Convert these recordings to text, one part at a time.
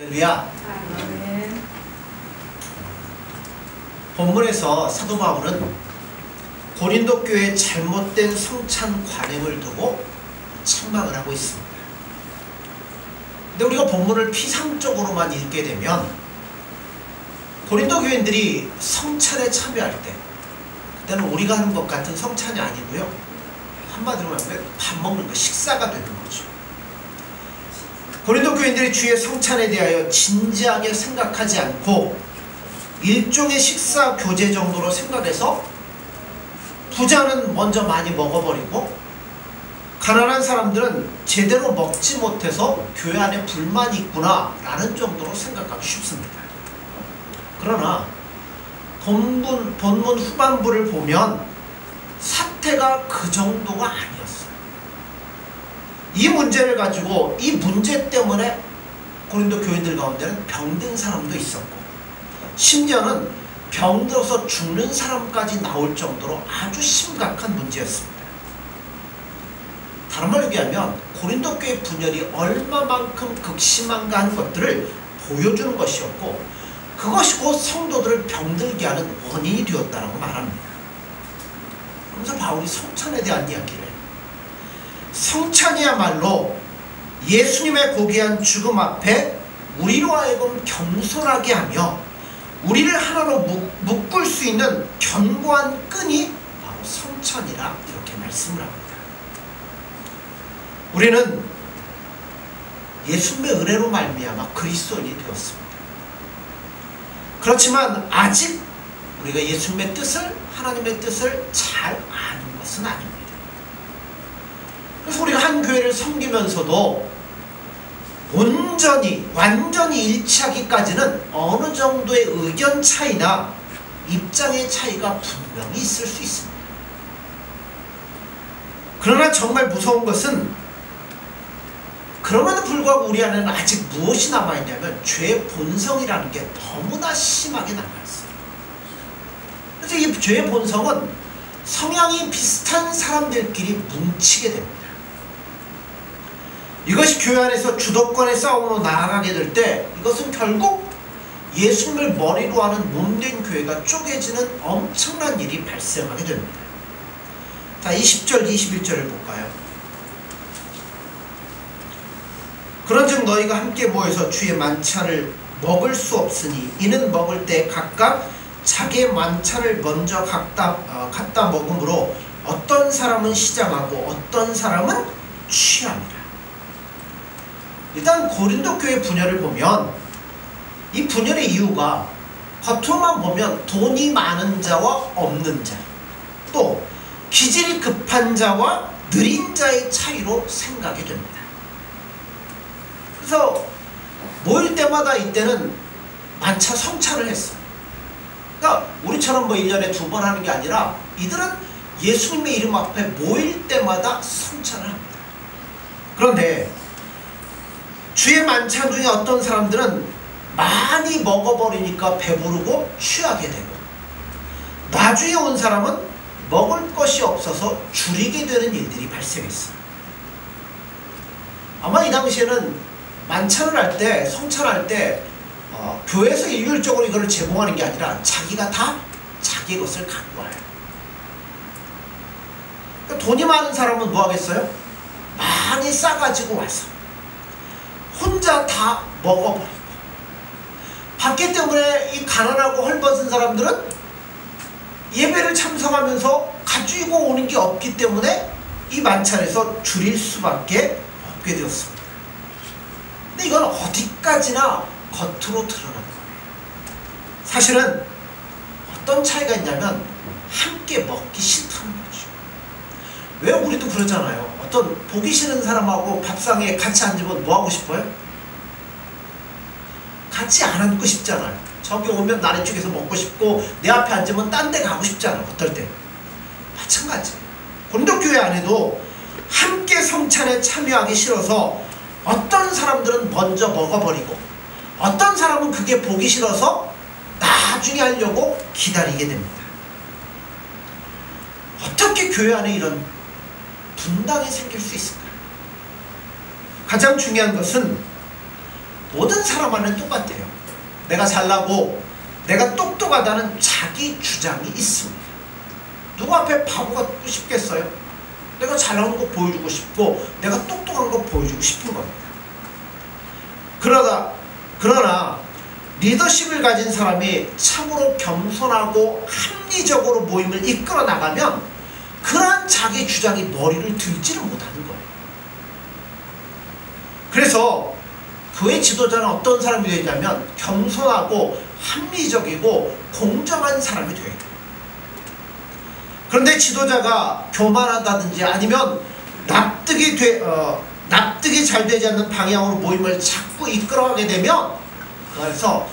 할렐루야. 아멘. 본문에서 사도 바울은 고린도 교회의 잘못된 성찬 관행을 두고 책망을 하고 있습니다. 근데 우리가 본문을 피상적으로만 읽게 되면 고린도 교인들이 성찬에 참여할 때 그때는 우리가 하는 것 같은 성찬이 아니고요, 한마디로 말하면 밥 먹는 거, 식사가 되는 거죠. 고린도 교인들이 주의 성찬에 대하여 진지하게 생각하지 않고 일종의 식사 교제 정도로 생각해서 부자는 먼저 많이 먹어버리고 가난한 사람들은 제대로 먹지 못해서 교회 안에 불만이 있구나 라는 정도로 생각하기 쉽습니다. 그러나 본문 후반부를 보면 사태가 그 정도가 아니었어요. 이 문제를 가지고, 이 문제 때문에 고린도 교인들 가운데는 병든 사람도 있었고, 심지어는 병들어서 죽는 사람까지 나올 정도로 아주 심각한 문제였습니다. 다른 말로 얘기하면 고린도 교회 분열이 얼마만큼 극심한가 하는 것들을 보여주는 것이었고, 그것이 곧 성도들을 병들게 하는 원인이 되었다고 말합니다. 그래서 바울이 성찬에 대한 이야기를 해요. 성찬이야말로 예수님의 고귀한 죽음 앞에 우리로 하여금 겸손하게 하며 우리를 하나로 묶을 수 있는 견고한 끈이 바로 성찬이라 이렇게 말씀을 합니다. 우리는 예수님의 은혜로 말미암아 그리스도인이 되었습니다. 그렇지만 아직 우리가 예수님의 뜻을, 하나님의 뜻을 잘 아는 것은 아닙니다. 그래서 우리가 한 교회를 섬기면서도 완전히 일치하기까지는 어느 정도의 의견 차이나 입장의 차이가 분명히 있을 수 있습니다. 그러나 정말 무서운 것은 그럼에도 불구하고 우리 안에는 아직 무엇이 남아있냐면 죄의 본성이라는 게 너무나 심하게 남아있어요. 그래서 이 죄의 본성은 성향이 비슷한 사람들끼리 뭉치게 됩니다. 이것이 교회 안에서 주도권의 싸움으로 나아가게 될 때 이것은 결국 예수님을 머리로 하는 몸된 교회가 쪼개지는 엄청난 일이 발생하게 됩니다. 자, 20절 21절을 볼까요? 그런즉 너희가 함께 모여서 주의 만찬을 먹을 수 없으니 이는 먹을 때 각각 자기의 만찬을 먼저 갖다 먹음으로 어떤 사람은 시장하고 어떤 사람은 취합니다. 일단 고린도 교회 분열을 보면 이 분열의 이유가 겉으로만 보면 돈이 많은 자와 없는 자, 또 기질이 급한 자와 느린 자의 차이로 생각이 됩니다. 그래서 모일 때마다 이때는 만찬 성찬을 했어요. 그러니까 우리처럼 1년에 2번 하는 게 아니라 이들은 예수님의 이름 앞에 모일 때마다 성찬을 합니다. 그런데 주의 만찬 중에 어떤 사람들은 많이 먹어버리니까 배부르고 취하게 되고, 나중에 온 사람은 먹을 것이 없어서 줄이게 되는 일들이 발생했어요. 아마 이 당시에는 만찬을 할 때, 성찬할 때 교회에서 일률적으로 이걸 제공하는 게 아니라 자기가 다 자기 것을 갖고 와요. 그러니까 돈이 많은 사람은 뭐 하겠어요? 많이 싸가지고 와서 혼자 다 먹어버리고, 받기 때문에 이 가난하고 헐벗은 사람들은 예배를 참석하면서 가지고 오는 게 없기 때문에 이 만찬에서 줄일 수밖에 없게 되었습니다. 근데 이건 어디까지나 겉으로 드러난 거예요. 사실은 어떤 차이가 있냐면 함께 먹기 싫다는 거죠. 왜 우리도 그러잖아요. 어떤 보기 싫은 사람하고 밥상에 같이 앉으면 뭐 하고 싶어요? 같이 안 앉고 싶잖아요. 저기 오면 나를 쪽에서 먹고 싶고 내 앞에 앉으면 딴 데 가고 싶잖아요. 어떨 때. 마찬가지예요. 고린도 교회 안에도 함께 성찬에 참여하기 싫어서 어떤 사람들은 먼저 먹어버리고 어떤 사람은 그게 보기 싫어서 나중에 하려고 기다리게 됩니다. 어떻게 교회 안에 이런 분당이 생길 수 있을까요? 가장 중요한 것은 모든 사람 안에 똑같아요. 내가 잘나고 내가 똑똑하다는 자기 주장이 있습니다. 누구 앞에 바보 같고 싶겠어요? 내가 잘나온 거 보여주고 싶고 내가 똑똑한 거 보여주고 싶은 겁니다. 그러나 리더십을 가진 사람이 참으로 겸손하고 합리적으로 모임을 이끌어 나가면 그러한 자기 주장이 머리를 들지를 못하는 거예요. 그래서 교회 지도자는 어떤 사람이 되냐면 겸손하고 합리적이고 공정한 사람이 돼야 돼요. 그런데 지도자가 교만하다든지 아니면 납득이 잘 되지 않는 방향으로 모임을 자꾸 이끌어가게 되면 그래서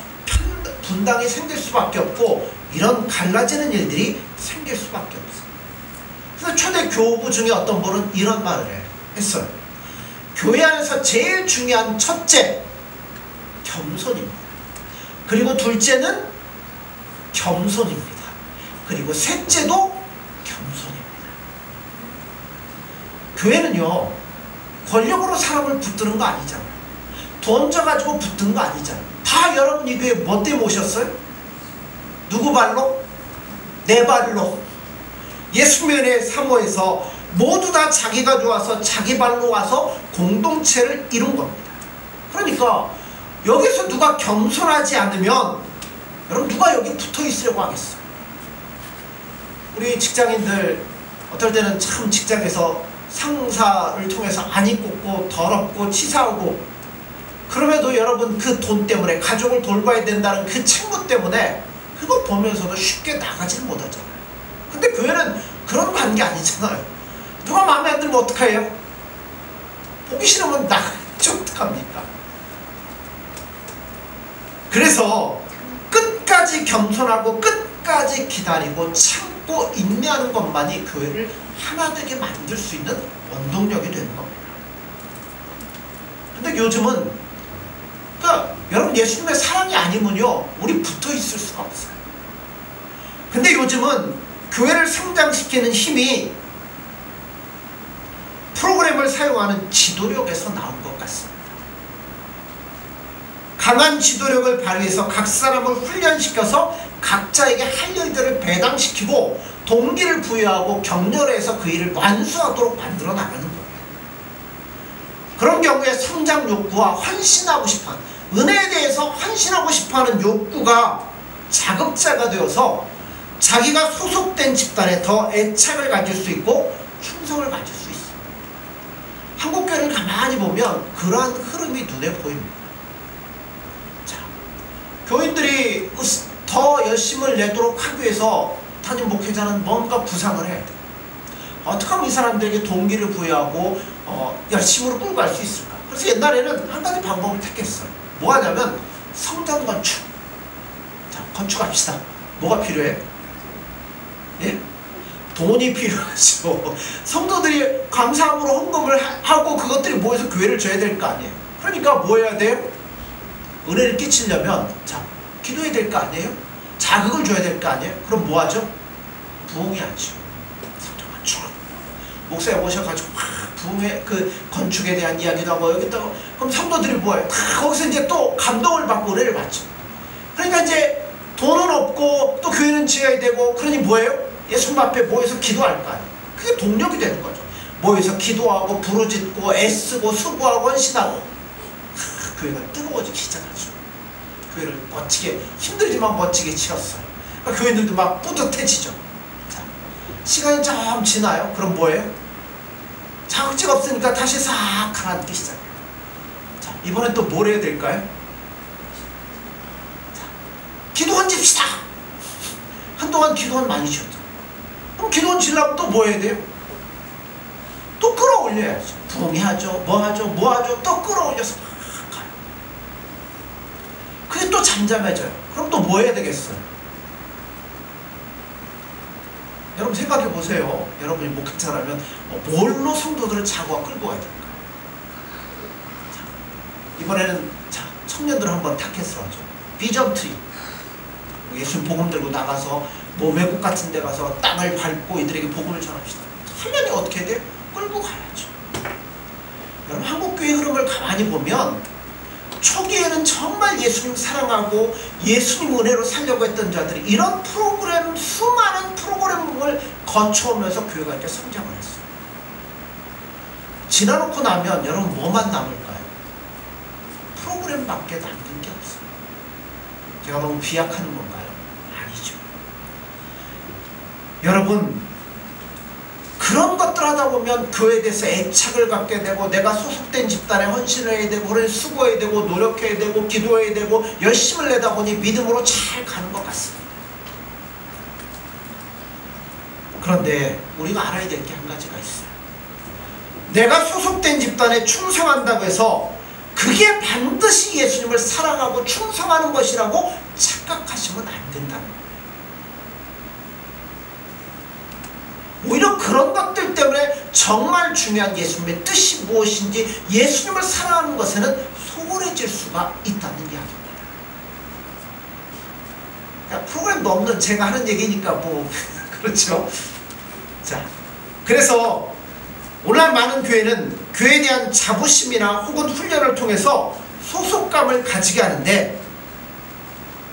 분당이 생길 수밖에 없고 이런 갈라지는 일들이 생길 수밖에 없어요. 그래서 초대 교우부 중에 어떤 분은 이런 말을 했어요. 교회 안에서 제일 중요한 첫째, 겸손입니다. 그리고 둘째는 겸손입니다. 그리고 셋째도 겸손입니다. 교회는요, 권력으로 사람을 붙드는 거 아니잖아요. 돈 줘가지고 붙든 거 아니잖아요. 다 여러분 이 교회 뭐 때문에 오셨어요? 누구 발로? 내 발로. 예수면의 사모에서 모두 다 자기가 좋아서 자기 발로 와서 공동체를 이룬 겁니다. 그러니까 여기서 누가 겸손하지 않으면 여러분 누가 여기 붙어 있으려고 하겠어요? 우리 직장인들 어떨 때는 참 직장에서 상사를 통해서 안이 꽂고 더럽고 치사하고 그럼에도 여러분 그 돈 때문에 가족을 돌봐야 된다는 그 책무 때문에 그거 보면서도 쉽게 나가질 못하잖아요. 근데 교회는 그런 관계 아니잖아요. 누가 마음에 안 들면 어떡해요? 보기 싫으면 나가지 어떡합니까? 그래서 끝까지 겸손하고 끝까지 기다리고 참고 인내하는 것만이 교회를 하나 되게 만들 수 있는 원동력이 되는 겁니다. 근데 요즘은 여러분 예수님의 사랑이 아니면요 우리 붙어 있을 수가 없어요. 근데 요즘은 교회를 성장시키는 힘이 프로그램을 사용하는 지도력에서 나온 것 같습니다. 강한 지도력을 발휘해서 각 사람을 훈련시켜서 각자에게 할 일들을 배당시키고 동기를 부여하고 격려해서 그 일을 완수하도록 만들어 나가는 거예요. 그런 경우에 성장 욕구와 헌신하고 싶어하는 은혜에 대해서 헌신하고 싶어하는 욕구가 자극자가 되어서 자기가 소속된 집단에 더 애착을 가질 수 있고 충성을 가질 수 있습니다. 한국교회를 가만히 보면 그러한 흐름이 눈에 보입니다. 자, 교인들이 더 열심을 내도록 하기 위해서 담임 목회자는 뭔가 구상을 해야 돼요. 어떻게 하면 이 사람들에게 동기를 부여하고 열심으로 끌고 갈 수 있을까? 그래서 옛날에는 한 가지 방법을 택했어요. 뭐 하냐면 성전 건축. 자, 건축합시다. 뭐가 필요해? 예? 돈이 필요하죠. 성도들이 감사함으로 헌금을 하고 그것들이 모여서 교회를 줘야 될 거 아니에요. 그러니까 뭐 해야 돼요? 은혜를 끼치려면 자, 기도해야 될 거 아니에요? 자극을 줘야 될 거 아니에요? 그럼 뭐 하죠? 부흥해야죠. 성전 건축. 목사에 모셔가지고 막 부흥의 그 건축에 대한 이야기도 하고 여기다가 그럼 성도들이 뭐예요? 다 거기서 이제 또 감동을 받고 은혜를 받죠. 그러니까 이제 돈은 없고 또 교회는 지어야 되고 그러니 뭐예요? 예수님 앞에 모여서 기도할 거 아니에요. 그게 동력이 되는 거죠. 모여서 기도하고 부르짖고 애쓰고 수고하고 헌신하고 교회가 뜨거워지기 시작하죠. 교회를 멋지게 힘들지만 멋지게 지었어요. 그러니까 교인들도 막 뿌듯해지죠. 자, 시간이 좀 지나요. 그럼 뭐예요? 자극제가 없으니까 다시 싹 가라앉기 시작해요. 자, 이번엔 또 뭘 해야 될까요? 자, 기도원 집시다. 한동안 기도원 많이 지었죠. 그럼 기도원 지려면 또 뭐 해야 돼요? 또 끌어올려야죠. 부흥해야죠. 뭐 하죠? 또 끌어올려서 막 가요. 그게 또 잠잠해져요. 그럼 또 뭐 해야 되겠어요? 여러분 생각해 보세요. 여러분이 목회자라면 뭘로 성도들을 자고와 끌고 가야 될까? 자, 이번에는 자, 청년들 한번 타켓을 하죠. 비전 트립. 예수님 복음 들고 나가서 뭐 외국 같은 데 가서 땅을 밟고 이들에게 복음을 전합시다. 하려니 어떻게 돼요? 끌고 가야죠. 여러분 한국교회 흐름을 가만히 보면 초기에는 정말 예수님 사랑하고 예수님 은혜로 살려고 했던 자들이 이런 프로그램, 수많은 프로그램을 거쳐오면서 교회가 이렇게 성장을 했어요. 지나놓고 나면 여러분 뭐만 남을까요? 프로그램밖에 남는 게 없어요. 제가 너무 비약하는 건가요? 아니죠. 여러분, 그런 것들 하다 보면 교회에 대해서 애착을 갖게 되고, 내가 소속된 집단에 헌신을 해야 되고, 그래 수고해야 되고, 노력해야 되고, 기도해야 되고, 열심을 내다 보니 믿음으로 잘 가는 것 같습니다. 그런데 우리가 알아야 될 게 한 가지가 있어요. 내가 소속된 집단에 충성한다고 해서 그게 반드시 예수님을 사랑하고 충성하는 것이라고 착각하시면 안 된다는 거예요. 오히려 그런 것들 때문에 정말 중요한 예수님의 뜻이 무엇인지, 예수님을 사랑하는 것에는 소홀해질 수가 있다는 이야기입니다. 그러니까 프로그램도 없는 제가 하는 얘기니까 뭐 그렇죠. 자, 그래서 오늘 많은 교회는 교회에 대한 자부심이나 혹은 훈련을 통해서 소속감을 가지게 하는데,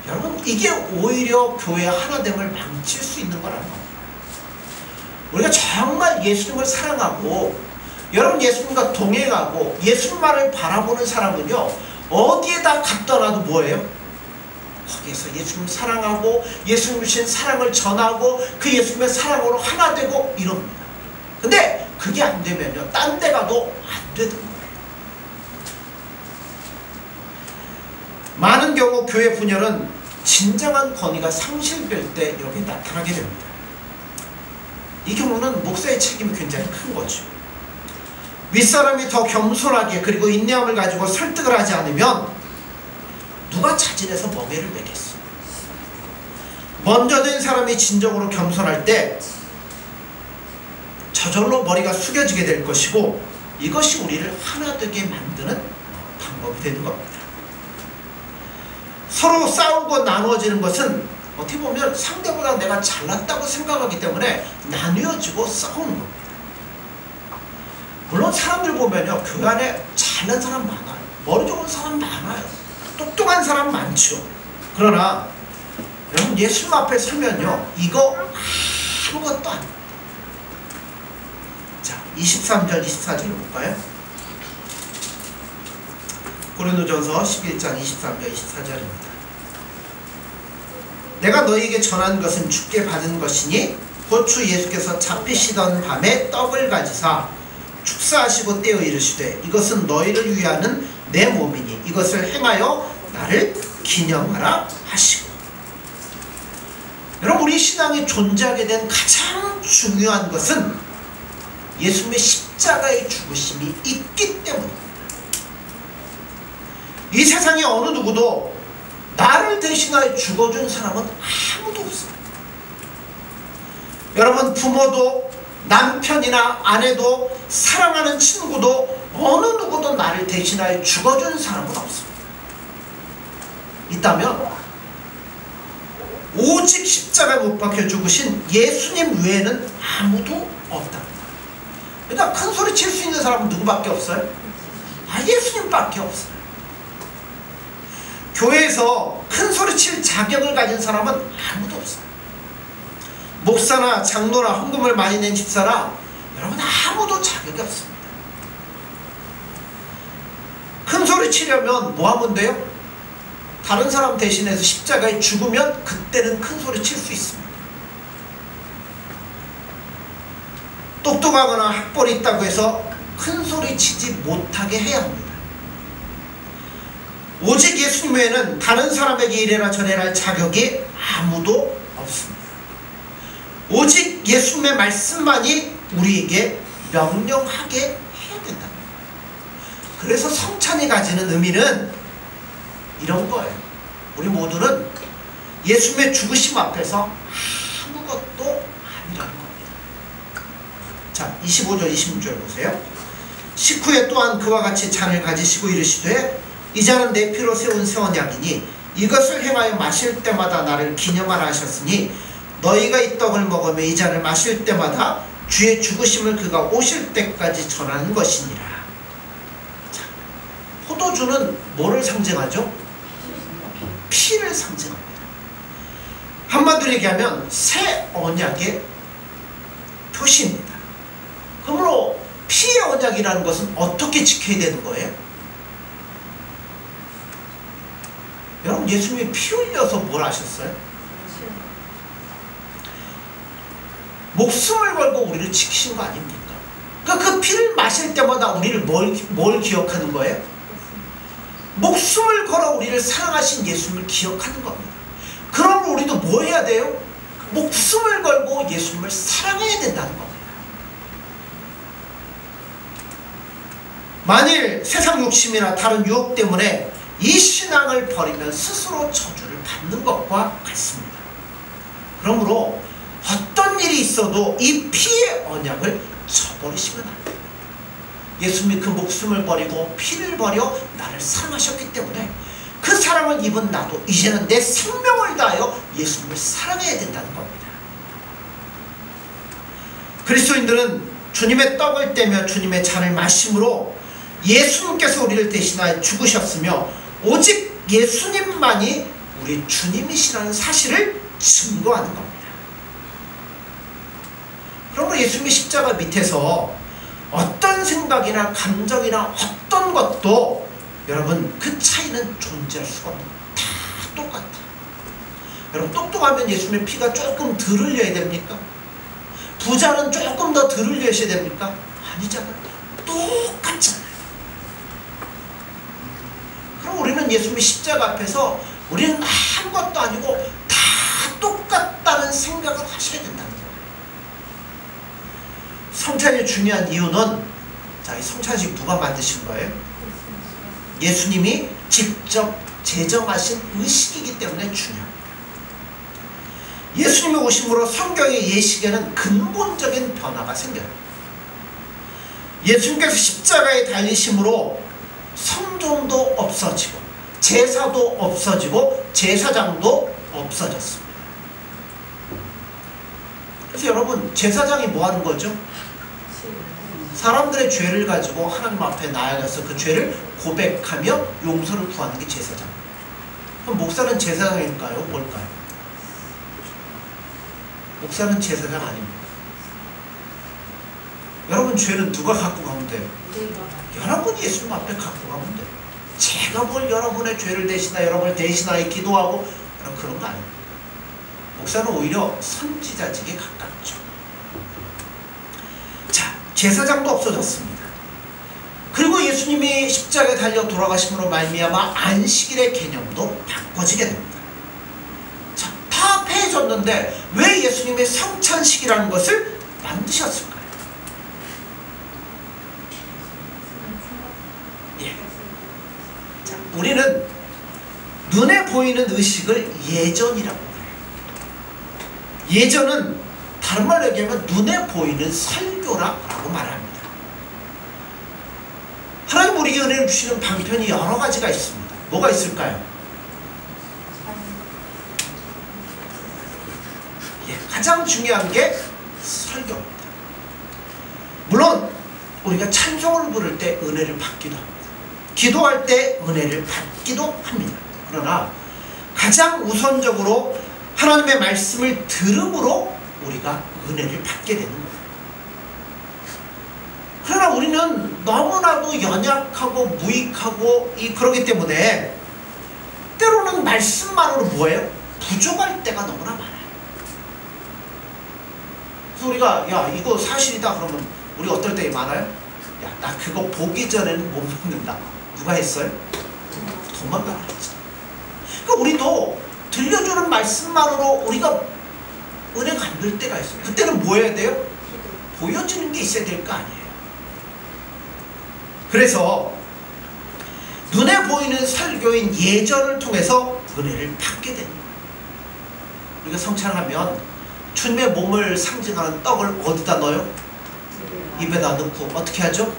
여러분 이게 오히려 교회의 하나됨을 망칠 수 있는 거라는 겁니다. 우리가 정말 예수님을 사랑하고 여러분 예수님과 동행하고 예수님만을 바라보는 사람은요, 어디에다 갖다놔도 뭐예요? 거기에서 예수님 사랑하고 예수님 주신 사랑을 전하고 그 예수님의 사랑으로 하나 되고 이럽니다. 근데 그게 안 되면요, 딴 데 가도 안 되는 거예요. 많은 경우 교회 분열은 진정한 권위가 상실될 때 여기 나타나게 됩니다. 이 경우는 목사의 책임이 굉장히 큰 거죠. 윗사람이 더 겸손하게 그리고 인내함을 가지고 설득을 하지 않으면 누가 자진해서 멍에를 매겠어요. 먼저 된 사람이 진정으로 겸손할 때 저절로 머리가 숙여지게 될 것이고, 이것이 우리를 하나 되게 만드는 방법이 되는 겁니다. 서로 싸우고 나누어지는 것은 어떻게 보면 상대보다 내가 잘났다고 생각하기 때문에 나뉘어지고 싸우는 겁니다. 물론 사람들 보면요, 교회 안에 잘난 사람 많아요. 머리 좋은 사람 많아요. 똑똑한 사람 많죠. 그러나 여러분 예수님 앞에 서면요, 이거 아무것도 안 돼요. 자, 23절 24절을 볼까요? 고린도전서 11장 23절 24절입니다. 내가 너희에게 전한 것은 주께 받은 것이니 곧 주 예수께서 잡히시던 밤에 떡을 가지사 축사하시고 떼어 이르시되 이것은 너희를 위하는 내 몸이니 이것을 행하여 나를 기념하라 하시고. 여러분, 우리 신앙이 존재하게 된 가장 중요한 것은 예수님의 십자가의 죽으심이 있기 때문입니다. 이 세상에 어느 누구도 나를 대신하여 죽어준 사람은 아무도 없습니다. 여러분, 부모도 남편이나 아내도 사랑하는 친구도 어느 누구도 나를 대신하여 죽어준 사람은 없습니다. 있다면 오직 십자가에 못 박혀 죽으신 예수님 외에는 아무도 없답니다. 그러니까 큰 소리 칠 수 있는 사람은 누구밖에 없어요? 예수님밖에 없어요. 교회에서 큰 소리 칠 자격을 가진 사람은 아무도 없어요. 목사나 장로나 헌금을 많이 낸 집사라 여러분 아무도 자격이 없습니다. 큰 소리 치려면 뭐 하면 돼요? 다른 사람 대신해서 십자가에 죽으면 그때는 큰 소리 칠 수 있습니다. 똑똑하거나 학벌이 있다고 해서 큰 소리 치지 못하게 해야 합니다. 오직 예수님 외에는 다른 사람에게 이래라 저래라 할 자격이 아무도 없습니다. 오직 예수님의 말씀만이 우리에게 명령하게 해야 된다. 그래서 성찬이 가지는 의미는 이런 거예요. 우리 모두는 예수님의 죽으심 앞에서 아무것도 아니라는 겁니다. 자, 25절 26절 보세요. 식후에 또한 그와 같이 잔을 가지시고 이르시되 이 잔은 내 피로 세운 새 언약이니 이것을 행하여 마실 때마다 나를 기념하라 하셨으니 너희가 이 떡을 먹으며 이 잔을 마실 때마다 주의 죽으심을 그가 오실 때까지 전하는 것이니라. 자, 포도주는 뭐를 상징하죠? 피를 상징합니다. 한마디로 얘기하면 새 언약의 표시입니다. 그러므로 피의 언약이라는 것은 어떻게 지켜야 되는 거예요? 여러분, 예수님이 피 흘려서 뭘 하셨어요? 목숨을 걸고 우리를 지키신 거 아닙니까? 그러니까 그 피를 마실 때마다 우리를 뭘 기억하는 거예요? 목숨을 걸어 우리를 사랑하신 예수님을 기억하는 겁니다. 그러면 우리도 뭐 해야 돼요? 목숨을 걸고 예수님을 사랑해야 된다는 겁니다. 만일 세상 욕심이나 다른 유혹 때문에 이 신앙을 버리면 스스로 저주를 받는 것과 같습니다. 그러므로 어떤 일이 있어도 이 피의 언약을 저버리시면 안 돼요. 예수님이 그 목숨을 버리고 피를 버려 나를 사랑하셨기 때문에 그 사랑을 입은 나도 이제는 내 생명을 다하여 예수님을 사랑해야 된다는 겁니다. 그리스도인들은 주님의 떡을 떼며 주님의 잔을 마심으로 예수님께서 우리를 대신하여 죽으셨으며 오직 예수님만이 우리 주님이시라는 사실을 증거하는 겁니다. 그러므로 예수님의 십자가 밑에서 어떤 생각이나 감정이나 어떤 것도 여러분 그 차이는 존재할 수가 없는 거예요. 다 똑같아. 여러분, 똑똑하면 예수님의 피가 조금 덜 흘려야 됩니까? 부자는 조금 더 덜 흘려야 됩니까? 아니잖아요. 똑같잖아요. 그럼 우리는 예수님의 십자가 앞에서 우리는 아무것도 아니고 다 똑같다는 생각을 하셔야 된다는 거예요. 성찬이 중요한 이유는, 자, 이 성찬식 누가 만드신 거예요? 예수님이 직접 제정하신 의식이기 때문에 중요합니다. 예수님이 오심으로 성경의 예식에는 근본적인 변화가 생겨요. 예수님께서 십자가에 달리심으로 성전도 없어지고 제사도 없어지고 제사장도 없어졌습니다. 그래서 여러분, 제사장이 뭐 하는 거죠? 사람들의 죄를 가지고 하나님 앞에 나아가서 그 죄를 고백하며 용서를 구하는 게 제사장. 그럼 목사는 제사장일까요? 뭘까요? 목사는 제사장 아닙니다. 여러분, 죄는 누가 갖고 가면 돼요? 여러분이 예수님 앞에 갖고 가면 돼요. 제가 뭘 여러분의 죄를 대신하여 여러분을 대신하여 기도하고 그런 거 아닙니다. 목사는 오히려 선지자직에 가깝죠. 자, 제사장도 없어졌습니다. 그리고 예수님이 십자가에 달려 돌아가심으로 말미암아 안식일의 개념도 바꿔지게 됩니다. 자, 다 폐해졌는데 왜 예수님의 성찬식이라는 것을 만드셨을까요? 예. 자, 우리는 눈에 보이는 의식을 예전이라고 해요. 예전은 다른 말로 얘기하면 눈에 보이는 설교라고 말합니다. 하나님 우리에게 은혜를 주시는 방편이 여러 가지가 있습니다. 뭐가 있을까요? 예, 가장 중요한 게 설교입니다. 물론 우리가 찬송을 부를 때 은혜를 받기도 합니다. 기도할 때 은혜를 받기도 합니다. 그러나 가장 우선적으로 하나님의 말씀을 들음으로 우리가 은혜를 받게 되는 거예요. 그러나 우리는 너무나도 연약하고 무익하고 그러기 때문에 때로는 말씀만으로 뭐예요? 부족할 때가 너무나 많아요. 그래서 우리가 야, 이거 사실이다 그러면 우리 어떨 때 많아요? 야, 나 그거 보기 전에는 못 믿는다. 누가 했어요? 도망가라 했죠. 그러니까 우리도 들려주는 말씀만으로 우리가 은혜가 안 될 때가 있어요. 그때는 뭐 해야 돼요? 보여지는 게 있어야 될 거 아니에요. 그래서 눈에 보이는 설교인 예전을 통해서 은혜를 받게 됩니다. 우리가 성찬하면 주님의 몸을 상징하는 떡을 어디다 넣어요? 입에다 넣고 어떻게 하죠?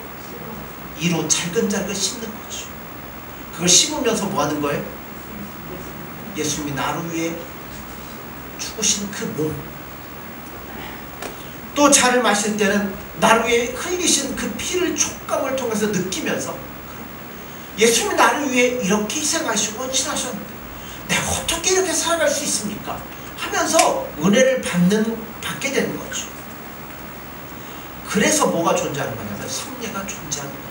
이로 잘근잘근 씹는 거죠. 그걸 씹으면서 뭐 하는 거예요? 예수님이 나를 위해 죽으신 그 몸. 또 잔을 마실 때는 나를 위해 흘리신 그 피를 촉감을 통해서 느끼면서 예수님이 나를 위해 이렇게 희생하시고 헌신하셨는데 내가 어떻게 이렇게 살아갈 수 있습니까? 하면서 은혜를 받게 되는 거죠. 그래서 뭐가 존재하는 거냐면 성례가 존재하는 거예요.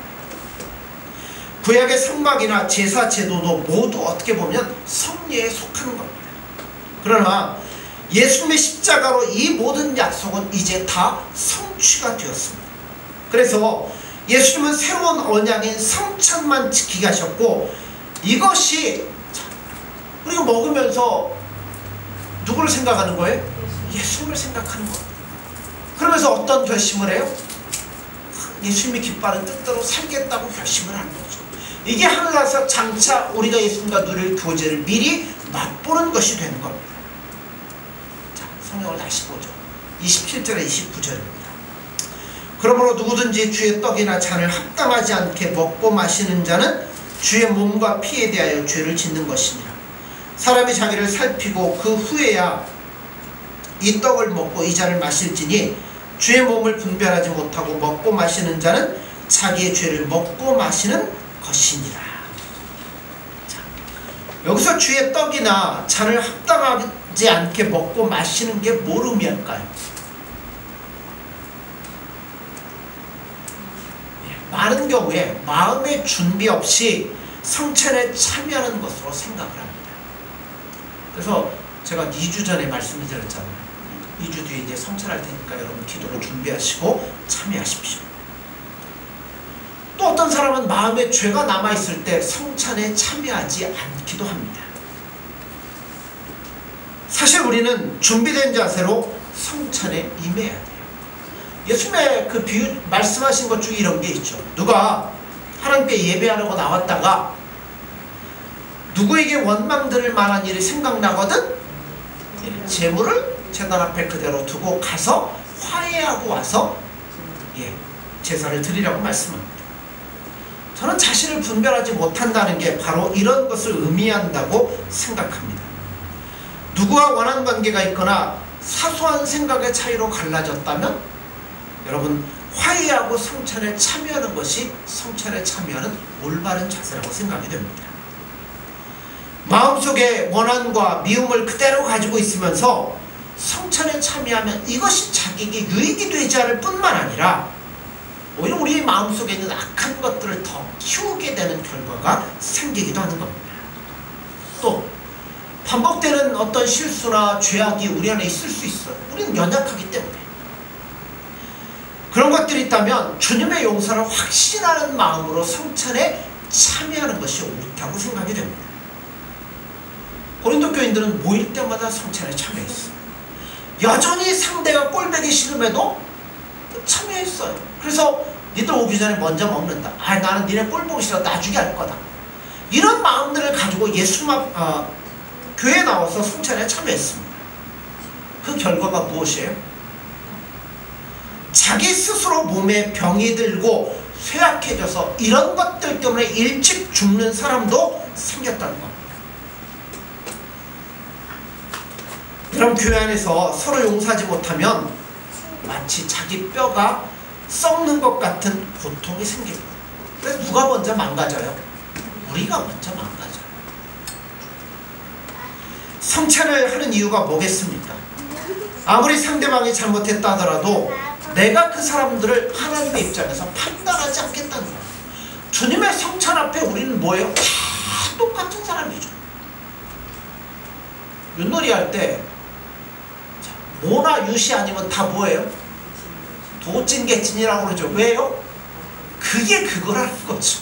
구약의 성막이나 제사 제도도 모두 어떻게 보면 성례에 속하는 겁니다. 그러나 예수님의 십자가로 이 모든 약속은 이제 다 성취가 되었습니다. 그래서 예수님은 새로운 언약인 성찬만 지키게 하셨고, 이것이 우리가 먹으면서 누구를 생각하는 거예요? 예수님을 생각하는 거예요. 그러면서 어떤 결심을 해요? 예수님이 기뻐하는 뜻대로 살겠다고 결심을 하는 거죠. 이게 하늘나라에서 장차 우리가 예수님과 누릴 교제를 미리 맛보는 것이 되는 겁니다. 자, 성경을 다시 보죠. 27절에 29절입니다. 그러므로 누구든지 주의 떡이나 잔을 합당하지 않게 먹고 마시는 자는 주의 몸과 피에 대하여 죄를 짓는 것이니라. 사람이 자기를 살피고 그 후에야 이 떡을 먹고 이 잔을 마실지니 주의 몸을 분별하지 못하고 먹고 마시는 자는 자기의 죄를 먹고 마시는 것이니라. 자, 여기서 주의 떡이나 잔을 합당하지 않게 먹고 마시는 게 뭘 의미할까요? 많은 경우에 마음의 준비 없이 성찬에 참여하는 것으로 생각을 합니다. 그래서 제가 2주 전에 말씀을 드렸잖아요. 2주 뒤에 이제 성찬할 테니까 여러분 기도로 준비하시고 참여하십시오. 또 어떤 사람은 마음에 죄가 남아있을 때 성찬에 참여하지 않기도 합니다. 사실 우리는 준비된 자세로 성찬에 임해야 돼요. 예수님의 그 비유 말씀하신 것 중에 이런 게 있죠. 누가 하나님께 예배하려고 나왔다가 누구에게 원망 들을 만한 일이 생각나거든 재물을 제단 앞에 그대로 두고 가서 화해하고 와서 제사를 드리라고 말씀합니다. 저는 자신을 분별하지 못한다는 게 바로 이런 것을 의미한다고 생각합니다. 누구와 원한 관계가 있거나 사소한 생각의 차이로 갈라졌다면 여러분 화해하고 성찬에 참여하는 것이 성찬에 참여하는 올바른 자세라고 생각이 됩니다. 마음속에 원한과 미움을 그대로 가지고 있으면서 성찬에 참여하면 이것이 자기에게 유익이 되지 않을 뿐만 아니라 오히려 우리 마음속에 있는 악한 것들을 더 키우게 되는 결과가 생기기도 하는 겁니다. 또 반복되는 어떤 실수나 죄악이 우리 안에 있을 수 있어요. 우리는 연약하기 때문에. 그런 것들이 있다면 주님의 용서를 확신하는 마음으로 성찬에 참여하는 것이 옳다고 생각이 됩니다. 고린도 교인들은 모일 때마다 성찬에 참여했어요. 여전히 상대가 꼴보기 싫음에도 참여했어요. 그래서 니들 오기 전에 먼저 먹는다. 나는 니네 꼴보기 싫어. 나중에 할 거다. 이런 마음들을 가지고 교회에 나와서 성찬에 참여했습니다. 그 결과가 무엇이에요? 자기 스스로 몸에 병이 들고 쇠약해져서 이런 것들 때문에 일찍 죽는 사람도 생겼다는 겁니다. 그럼 교회 안에서 서로 용서하지 못하면 마치 자기 뼈가 썩는 것 같은 고통이 생깁니다. 그래서 누가 먼저 망가져요? 우리가 먼저 망가져요. 성찬을 하는 이유가 뭐겠습니까? 아무리 상대방이 잘못했다 하더라도 내가 그 사람들을 하나님의 입장에서 판단하지 않겠다는 거예요. 주님의 성찬 앞에 우리는 뭐예요? 다 똑같은 사람이죠. 윷놀이 할 때 모나 유시 아니면 다 뭐예요? 도찐개찐이라고 그러죠. 왜요? 그게 그거라는 거죠.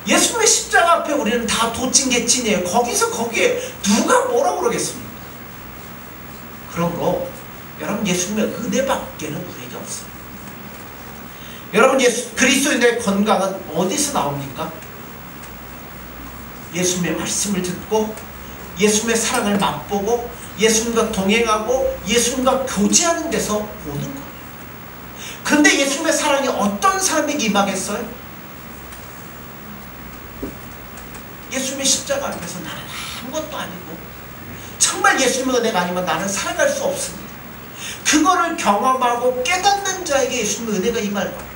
예수님의 십자가 앞에 우리는 다 도찐개찐이에요. 거기에 누가 뭐라고 그러겠습니까? 그러므로 여러분 예수님의 은혜밖에는 우리에게 없어요. 여러분 그리스도인의 건강은 어디서 나옵니까? 예수님의 말씀을 듣고 예수님의 사랑을 맛보고 예수님과 동행하고 예수님과 교제하는 데서 오는 거예요. 그런데 예수님의 사랑이 어떤 사람에게 임하겠어요? 예수님의 십자가 앞에서 나는 아무것도 아니고 정말 예수님의 은혜가 아니면 나는 살아갈 수 없습니다. 그거를 경험하고 깨닫는 자에게 예수님의 은혜가 임할 거예요.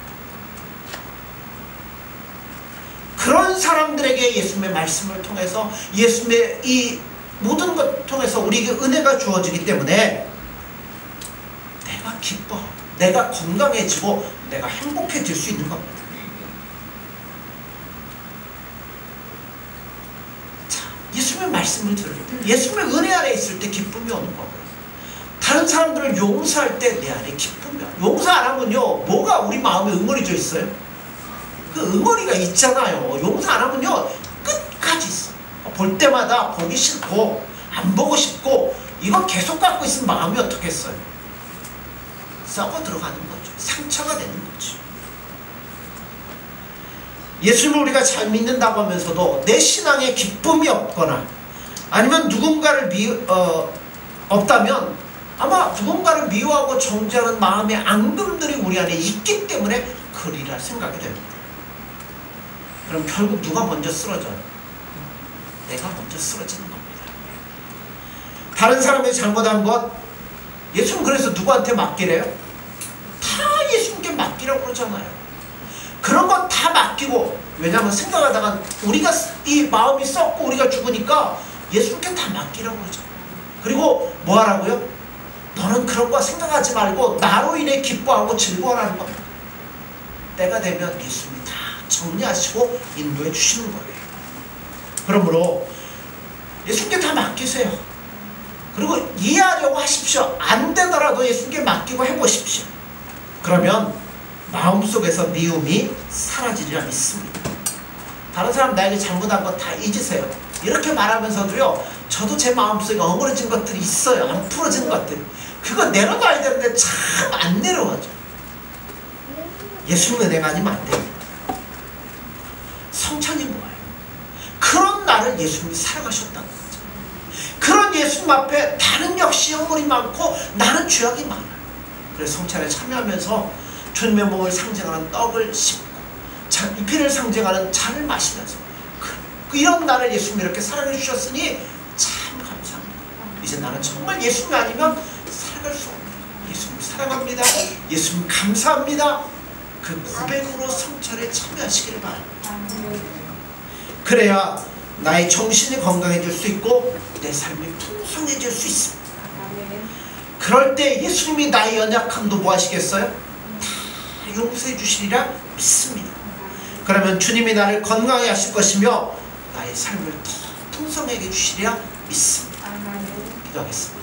그런 사람들에게 예수님의 말씀을 통해서 예수님의 이 모든 것 통해서 우리에게 은혜가 주어지기 때문에 내가 기뻐, 내가 건강해지고 내가 행복해질 수 있는 겁니다. 자, 예수님의 말씀을 들을 때, 예수님의 은혜 안에 있을 때 기쁨이 오는 거고요. 다른 사람들을 용서할 때 내 안에 기쁨이 와요. 용서 안 하면요, 뭐가 우리 마음에 응어리져 있어요? 그 응어리가 있잖아요. 용서 안 하면요, 끝까지 있어. 볼 때마다 보기 싫고 안 보고 싶고 이거 계속 갖고 있으면 마음이 어떻겠어요? 썩어 들어가는 거죠. 상처가 되는 거죠. 예수님을 우리가 잘 믿는다고 하면서도 내 신앙에 기쁨이 없거나 아니면 누군가를 없다면 아마 누군가를 미워하고 정죄하는 마음의 앙금들이 우리 안에 있기 때문에 그리라 생각이 됩니다. 그럼 결국 누가 먼저 쓰러져요? 내가 먼저 쓰러지는 겁니다. 다른 사람이 잘못한 것, 예수님 그래서 누구한테 맡기래요? 다 예수님께 맡기라고 그러잖아요. 그런 것 다 맡기고, 왜냐하면 생각하다가 우리가 이 마음이 썩고 우리가 죽으니까 예수님께 다 맡기라고 그러죠. 그리고 뭐 하라고요? 너는 그런 거 생각하지 말고 나로 인해 기뻐하고 즐거워하는 겁니다. 때가 되면 예수님이 다 정리하시고 인도해 주시는 거예요. 그러므로 예수님께 다 맡기세요. 그리고 이해하려고 하십시오. 안 되더라도 예수님께 맡기고 해보십시오. 그러면 마음속에서 미움이 사라지리라 믿습니다. 다른 사람 나에게 잘못한 거 다 잊으세요. 이렇게 말하면서도요, 저도 제 마음속에 엉그러진 것들이 있어요. 안 풀어진 것들. 그거 내려놔야 되는데 참 안 내려와죠. 예수님 은혜가 아니면 안 됩니다. 성찬이 뭐예요? 그런 나를 예수님이 사랑하셨다는 거죠. 그런 예수님 앞에 나는 역시 허물이 많고 나는 죄악이 많아요. 그래서 성찬에 참여하면서 주님의 몸을 상징하는 떡을 씹고 이 피를 상징하는 잔을 마시면서 이런 나를 예수님이 이렇게 사랑해 주셨으니 참 감사합니다. 이제 나는 정말 예수님이 아니면 살아갈 수 없습니다. 예수님 사랑합니다. 예수님 감사합니다. 그 고백으로 성찬에 참여하시기를 바랍니다. 그래야 나의 정신이 건강해질 수 있고 내 삶이 풍성해질 수 있습니다. 그럴 때 예수님이 나의 연약함도 뭐 하시겠어요? 다 용서해 주시리라 믿습니다. 그러면 주님이 나를 건강하게 하실 것이며 나의 삶을 더 풍성하게 해주시리라 믿습니다. 기도하겠습니다.